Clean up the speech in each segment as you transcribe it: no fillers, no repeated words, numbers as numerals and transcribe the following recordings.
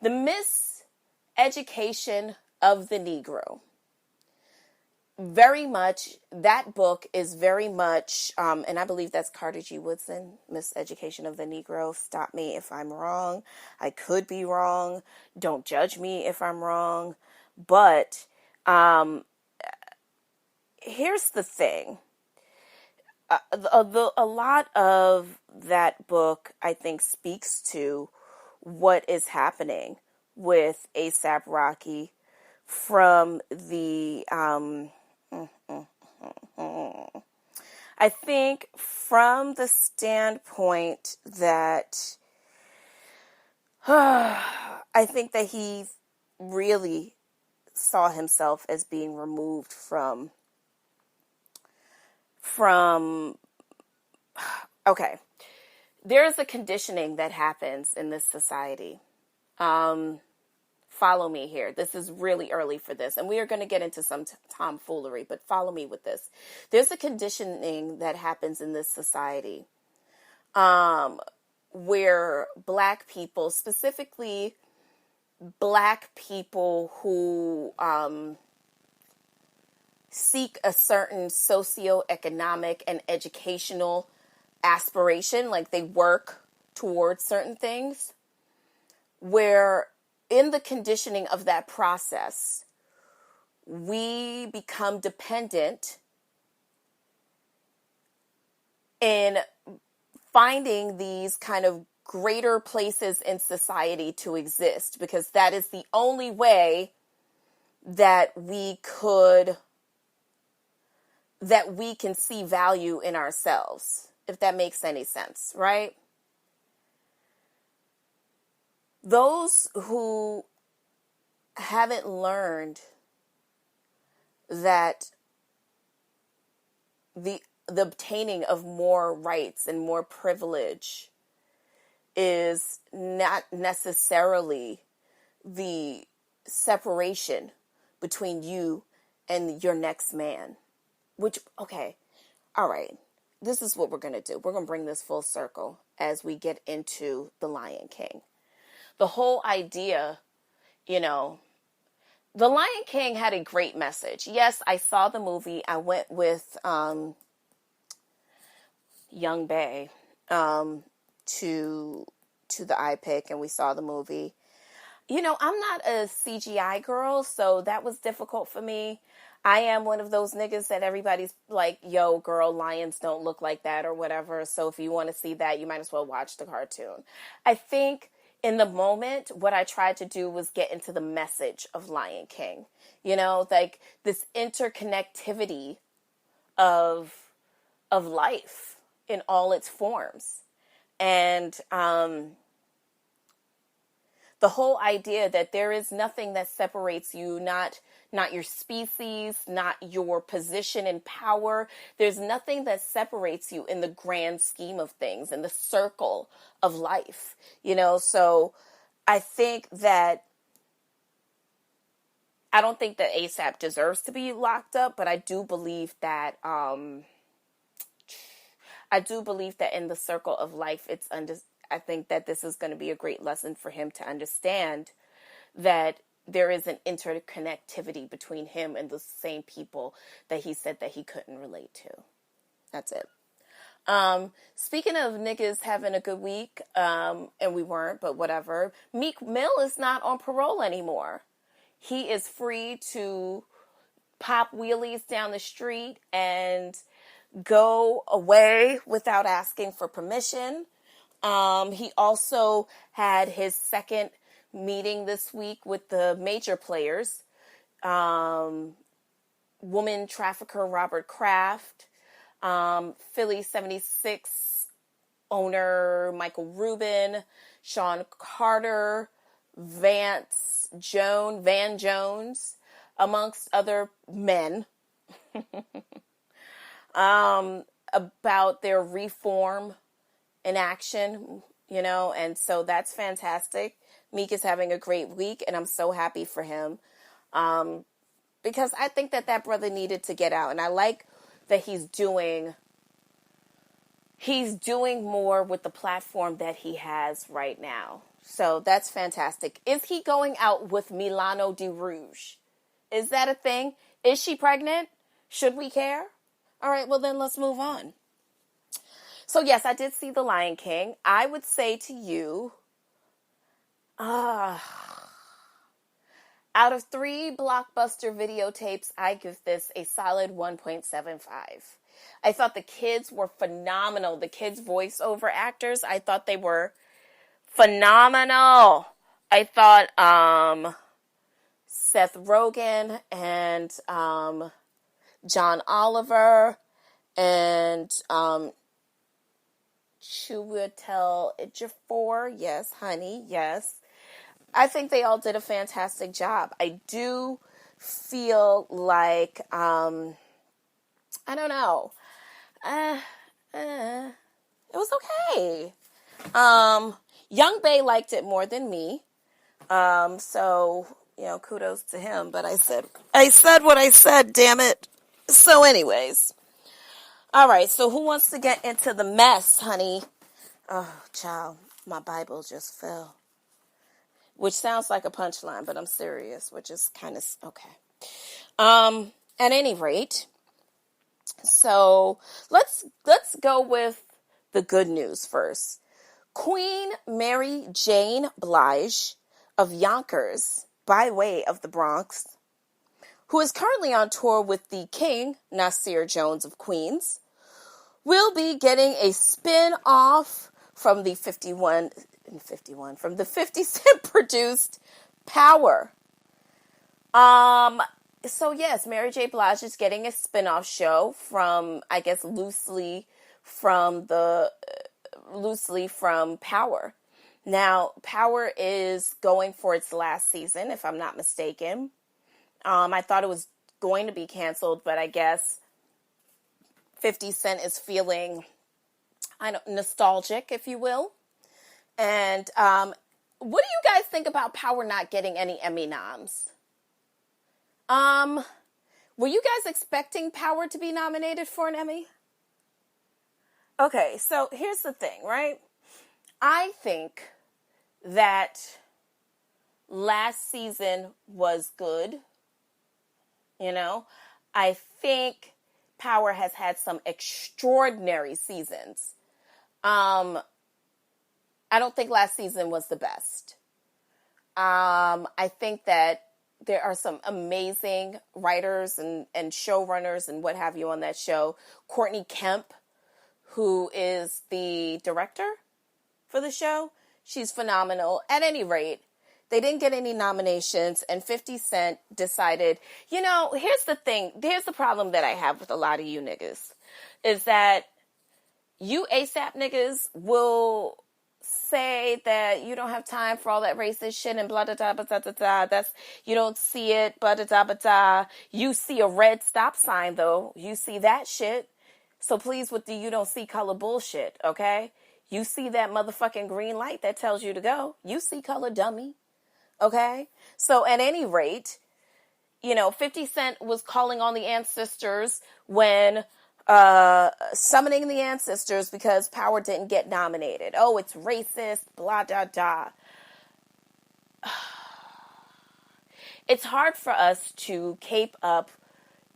The Miseducation of the Negro. Very much, that book is very much, and I believe that's Carter G. Woodson, Miseducation of the Negro. Stop me if I'm wrong. I could be wrong. Don't judge me if I'm wrong. But here's the thing. A lot of that book, I think, speaks to what is happening with A$AP Rocky from the, I think from the standpoint that, I think that he really saw himself as being removed from, okay, there's a conditioning that happens in this society. Follow me here. This is really early for this, and we are going to get into some tomfoolery, but follow me with this. There's a conditioning that happens in this society where Black people, specifically Black people who seek a certain socioeconomic and educational aspiration, like they work towards certain things, where in the conditioning of that process, we become dependent in finding these kind of greater places in society to exist, because that is the only way that we can see value in ourselves, if that makes any sense, right? Those who haven't learned that the obtaining of more rights and more privilege is not necessarily the separation between you and your next man. Which, okay, all right, this is what we're going to do. We're going to bring this full circle as we get into The Lion King. The whole idea, The Lion King had a great message. Yes, I saw the movie. I went with Young Bae to the iPic, and we saw the movie. I'm not a CGI girl, so that was difficult for me. I am one of those niggas that everybody's like, yo, girl, lions don't look like that or whatever. So if you want to see that, you might as well watch the cartoon. I think in the moment, what I tried to do was get into the message of Lion King. Like this interconnectivity of life in all its forms. And the whole idea that there is nothing that separates you, not your species, not your position in power. There's nothing that separates you in the grand scheme of things, in the circle of life, So I think that, I don't think that A$AP deserves to be locked up, but I do believe that, in the circle of life, I think that this is going to be a great lesson for him to understand that there is an interconnectivity between him and the same people that he said that he couldn't relate to. That's it. Speaking of niggas having a good week, and we weren't, but whatever, Meek Mill is not on parole anymore. He is free to pop wheelies down the street and go away without asking for permission. He also had his second meeting this week with the major players. Woman trafficker Robert Kraft, Philly 76 owner Michael Rubin, Sean Carter, Van Jones, amongst other men, about their reform in action, and so that's fantastic. Meek is having a great week, and I'm so happy for him, because I think that brother needed to get out, and I like that he's doing more with the platform that he has right now. So that's fantastic. Is he going out with Milano de Rouge? Is that a thing? Is she pregnant? Should we care? All right, well then let's move on. So yes, I did see The Lion King. I would say to you, out of 3 blockbuster videotapes, I give this a solid 1.75. I thought the kids were phenomenal. The kids' voiceover actors, I thought they were phenomenal. I thought Seth Rogen and John Oliver and Chiwetel Ejiofor, yes, honey, yes. I think they all did a fantastic job. I do feel like, I don't know, it was okay. Young Bay liked it more than me, so, kudos to him, but I said what I said, damn it. So anyways, all right, so who wants to get into the mess, honey? Oh, child, my Bible just fell. Which sounds like a punchline, but I'm serious, which is kind of, okay. At any rate, so let's go with the good news first. Queen Mary Jane Blige of Yonkers, by way of the Bronx, who is currently on tour with the King, Nasir Jones of Queens, will be getting a spin-off from the 50 Cent produced Power. So yes, Mary J. Blige is getting a spin-off show from, I guess, loosely from Power. Now, Power is going for its last season, if I'm not mistaken. I thought it was going to be canceled, but I guess 50 Cent is feeling nostalgic, if you will. And what do you guys think about Power not getting any Emmy noms? Were you guys expecting Power to be nominated for an Emmy? Okay, so here's the thing, right? I think that last season was good. I think Power has had some extraordinary seasons. I don't think last season was the best. I think that there are some amazing writers and showrunners and what have you on that show. Courtney Kemp, who is the director for the show, she's phenomenal. At any rate, they didn't get any nominations, and 50 Cent decided, here's the thing. Here's the problem that I have with a lot of you niggas, is that you ASAP niggas will say that you don't have time for all that racist shit and blah, blah, blah, blah, blah, blah. That's, you don't see it, blah, blah, blah, blah, blah. You see a red stop sign, though. You see that shit. So please, with the you don't see color bullshit, okay? You see that motherfucking green light that tells you to go. You see color, dummy. Okay? So at any rate, 50 Cent was calling on the ancestors when summoning the ancestors because Power didn't get nominated. Oh, it's racist, blah, blah, blah. It's hard for us to cape up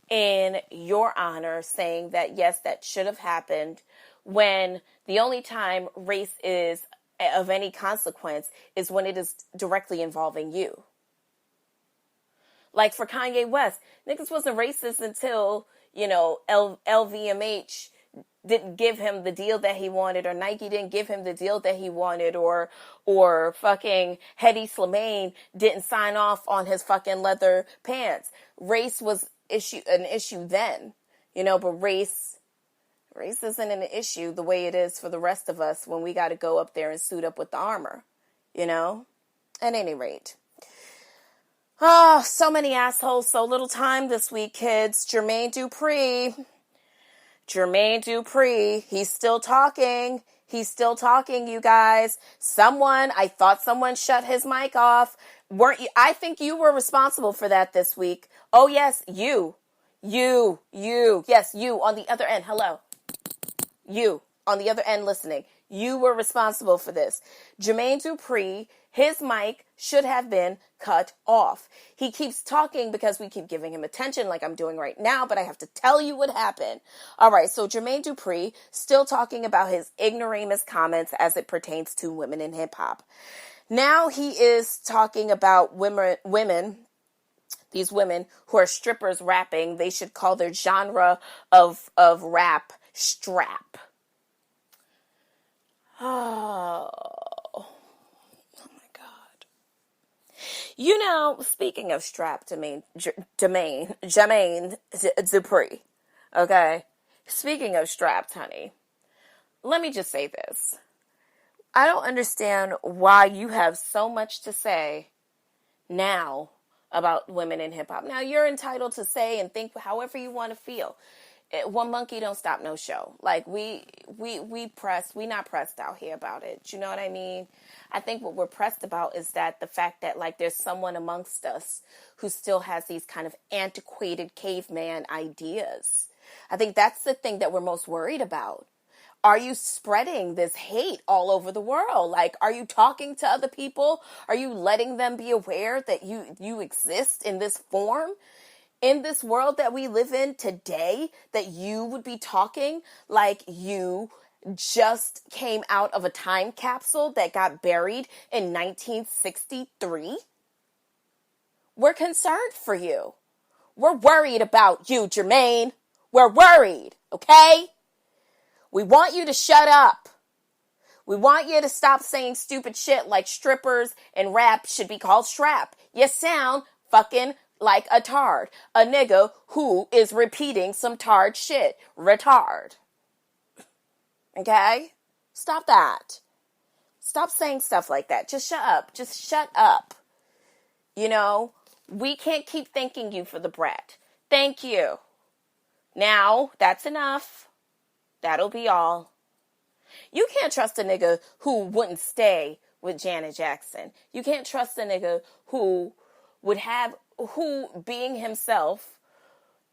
in your honor saying that, yes, that should have happened, when the only time race is of any consequence is when it is directly involving you. Like for Kanye West, niggas wasn't racist until, LVMH didn't give him the deal that he wanted, or Nike didn't give him the deal that he wanted, or fucking Hedy Slimane didn't sign off on his fucking leather pants. Race was an issue then, but race isn't an issue the way it is for the rest of us when we got to go up there and suit up with the armor, At any rate. Oh, so many assholes, so little time this week, kids. Jermaine Dupri, he's still talking. He's still talking, you guys. I thought someone shut his mic off. Weren't you? I think you were responsible for that this week. Oh, yes, you. Yes, you on the other end. Hello. You on the other end listening. You were responsible for this. Jermaine Dupri, his mic should have been cut off. He keeps talking because we keep giving him attention like I'm doing right now, but I have to tell you what happened. All right, so Jermaine Dupri still talking about his ignoramus comments as it pertains to women in hip hop. Now he is talking about these women who are strippers rapping. They should call their genre of rap strap. Oh my God. You know, speaking of strap, Jermaine Dupri, okay? Speaking of strapped, honey, let me just say this. I don't understand why you have so much to say now about women in hip hop. Now, you're entitled to say and think however you want to feel. One monkey don't stop no show. Like we not pressed out here about it. You know what I mean? I think what we're pressed about is that the fact that like there's someone amongst us who still has these kind of antiquated caveman ideas. I think that's the thing that we're most worried about. Are you spreading this hate all over the world? Like, are you talking to other people? Are you letting them be aware that you exist in this form? In this world that we live in today, that you would be talking like you just came out of a time capsule that got buried in 1963? We're concerned for you. We're worried about you, Jermaine. We're worried, okay? We want you to shut up. We want you to stop saying stupid shit like strippers and rap should be called strap. You sound fucking like a tard. A nigga who is repeating some tard shit. Retard. Okay? Stop that. Stop saying stuff like that. Just shut up. Just shut up. You know, we can't keep thanking you for the brat. Thank you. Now, that's enough. That'll be all. You can't trust a nigga who wouldn't stay with Janet Jackson. You can't trust a nigga who being himself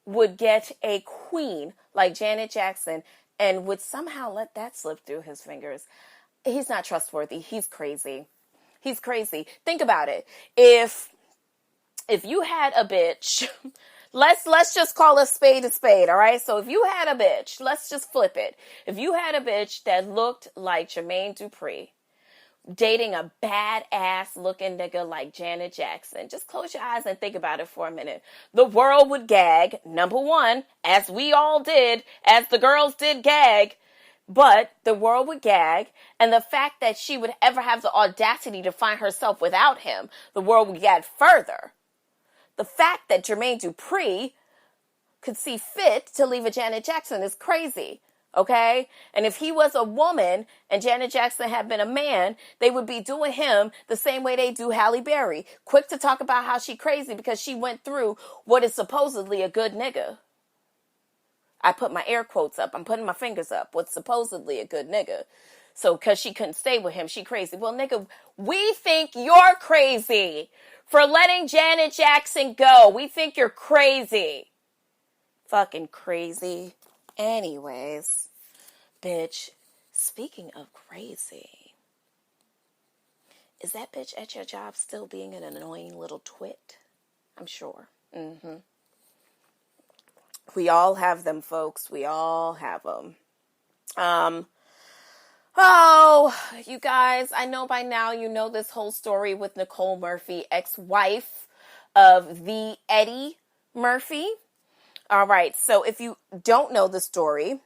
would get a queen like Janet Jackson and would somehow let that slip through his fingers. He's not trustworthy. He's crazy. He's crazy. Think about it. If you had a bitch, let's just call a spade, all right? So if you had a bitch, let's just flip it. If you had a bitch that looked like Jermaine Dupri, dating a badass looking nigga like Janet Jackson, just close your eyes and think about it for a minute. The world would gag, number one, as we all did, as the girls did gag, but the world would gag, and the fact that she would ever have the audacity to find herself without him, the world would gag further. The fact that Jermaine Dupri could see fit to leave a Janet Jackson is crazy. Okay? And if he was a woman and Janet Jackson had been a man, they would be doing him the same way they do Halle Berry. Quick to talk about how she crazy because she went through what is supposedly a good nigga. I put my air quotes up. I'm putting my fingers up. What's supposedly a good nigga. So because she couldn't stay with him, she crazy. Well, nigga, we think you're crazy for letting Janet Jackson go. We think you're crazy. Fucking crazy. Anyways, bitch, speaking of crazy, is that bitch at your job still being an annoying little twit? I'm sure. We all have them, folks. We all have them. Oh, you guys, I know by now you know this whole story with Nicole Murphy, ex-wife of the Eddie Murphy. All right, so if you don't know the story,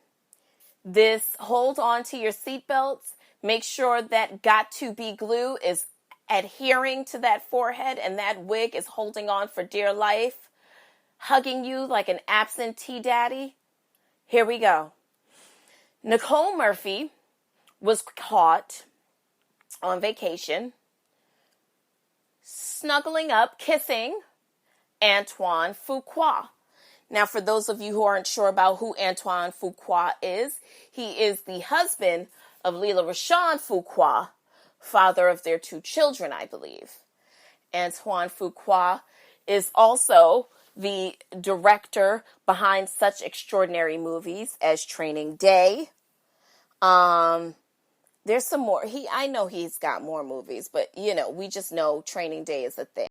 hold on to your seatbelts. Make sure that got to be glue is adhering to that forehead and that wig is holding on for dear life, hugging you like an absentee daddy. Here we go. Nicole Murphy was caught on vacation, snuggling up, kissing Antoine Fuqua. Now, for those of you who aren't sure about who Antoine Fuqua is, he is the husband of Lela Rochon Fuqua, father of their 2 children, I believe. Antoine Fuqua is also the director behind such extraordinary movies as Training Day, There's some more. I know he's got more movies, but we just know Training Day is a thing.